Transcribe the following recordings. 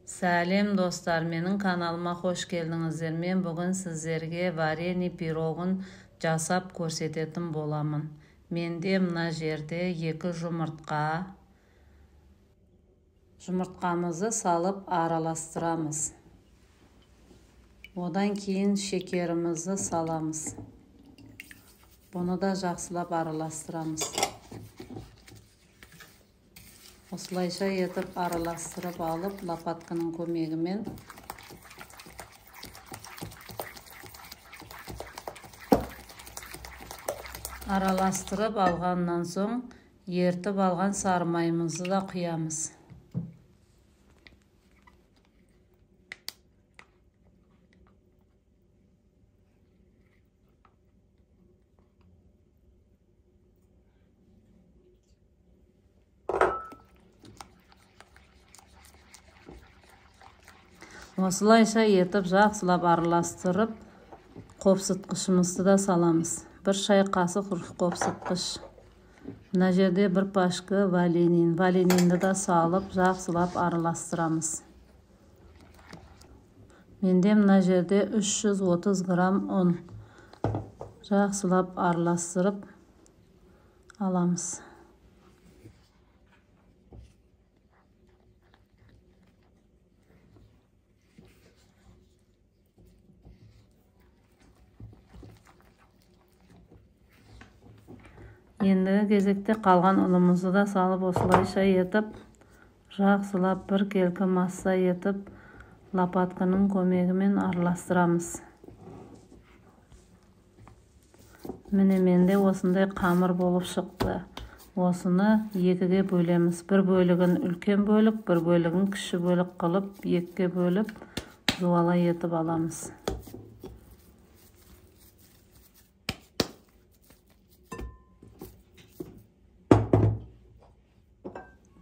Сәлем достар, менің каналыма қош келдіңіздер. Мен бүгін сіздерге варени пирогын жасап көрсететін боламын. Менде мына жерде 2 жұмыртқа. Жұмыртқамызды салып араластырамыз. Одан кейін шекерімізді саламыз. Бұны да жақсылап араластырамыз. Осылайша етіп араластырып алып, лопатканың көмегімен араластырып алғаннан соң ертіп алған сары майымызды да құямыз. Осылайша етіп жақсылап араластырып, қопсытқышымызды да саламыз. 1 шай қасық қопсытқыш. Мына жерде 1 пачка ванилин. Ванилинді да салып, жақсылап араластырамыз. Менде мына жерде 330 грамм ұн. Жақсылап араластырып аламыз. Ендігі кезекте қалған ұнымызды да салып, осылайша етіп, жақсылап 1 келкі масса етіп, лопатканың көмегімен араластырамыз. Міне менде осындай қамыр болып шықты. Осыны 2-ге бөлеміз. 1 бөлігін үлкен бөлік, 1 бөлігін кіші бөлік қылып, 2-ге бөліп, жуала етіп аламыз.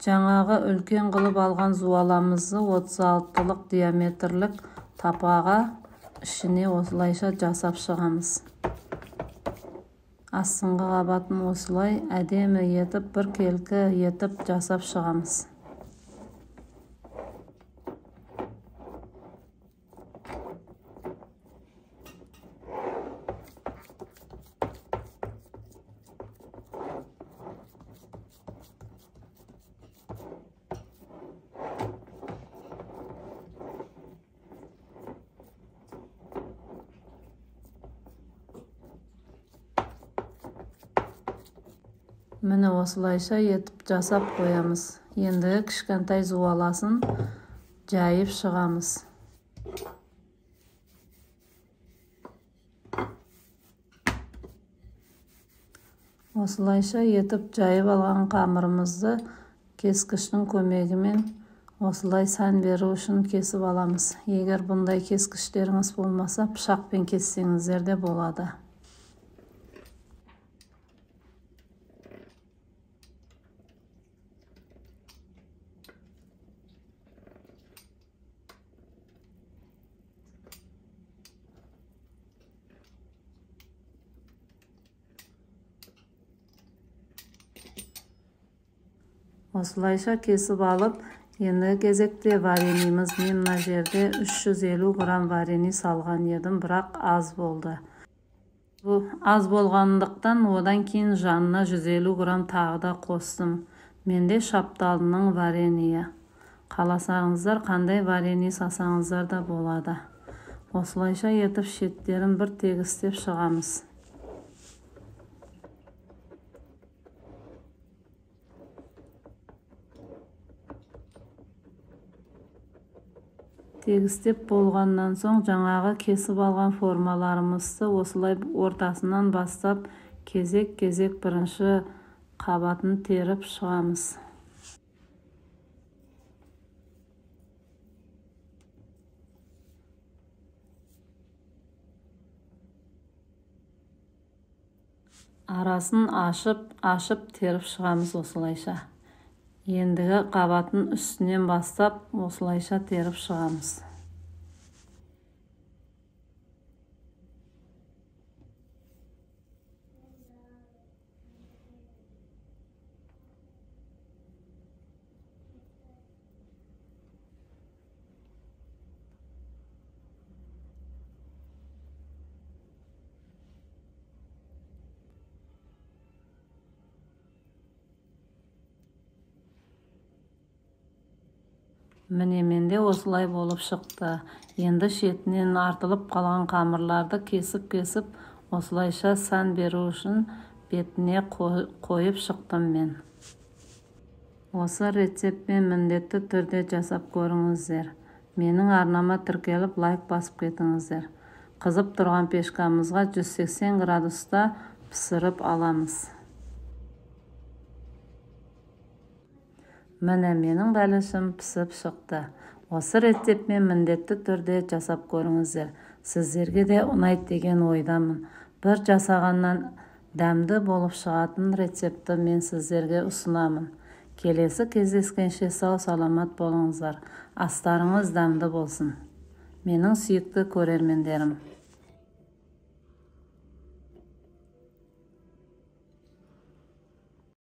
Жаңағы үлкен қылып алған зуаламызды 36-лық диаметрлік тапаға ішіне осылайша жасап шығамыз. Астыңғы қабатын осылай әдемі етіп, 1 келкі етіп жасап шығамыз. Міне осылайша етіп жасап қоямыз. Енді кішкентай зуаласын жайып шығамыз. Осылайша етіп жайып алған қамырымызды кескіштің көмегімен осылай сан беру үшін кесіп аламыз. Егер бұндай кескіштеріңіз болмаса, пышақпен кессеңіздер де болады. Осылайша кесіп алып, енді кезекте варенийіміз. Мен мына жерде 350 грамм варени салған едім, бірақ аз болды. Бұл аз болғандықтан одан кейін жанына 150 грамм тағы да қостым. Менде шапталының варениі. Қаласаңыздар, қандай варени сасаңыздар да болады. Осылайша етіп шеттерін бір тегістеп шығамыз. Тегістеп болғаннан соң жаңағы кесіп алған формаларымызды осылай ортасынан бастап кезек-кезек бірінші қабатын теріп шығамыз. Арасын ашып теріп шығамыз осылайша. Ендігі қабатын үстінен бастап осылайша теріп шығамыз. Міне менде осылай болып шықты. Енді шетінен артылып қалған қамырларды кесіп осылайша сән беру үшін бетіне қойып шықтым мен. Осы рецептпен міндетті түрде жасап көріңіздер. Менің арнама тіркеліп лайк басып кетіңіздер. Қызып тұрған пешкамызға 180 градуста пісіріп аламыз. Міне менің бәлішім пісіп шықты. Осы рецептпен міндетті түрде жасап көріңіздер. Сіздерге де ұнайды деген ойдамын. Бір жасағаннан дәмді болып шығатын рецепті мен сіздерге ұсынамын. Келесі кездескенше сау саламат болыңыздар. Астарыңыз дәмді болсын. Менің сүйікті көрермендерім.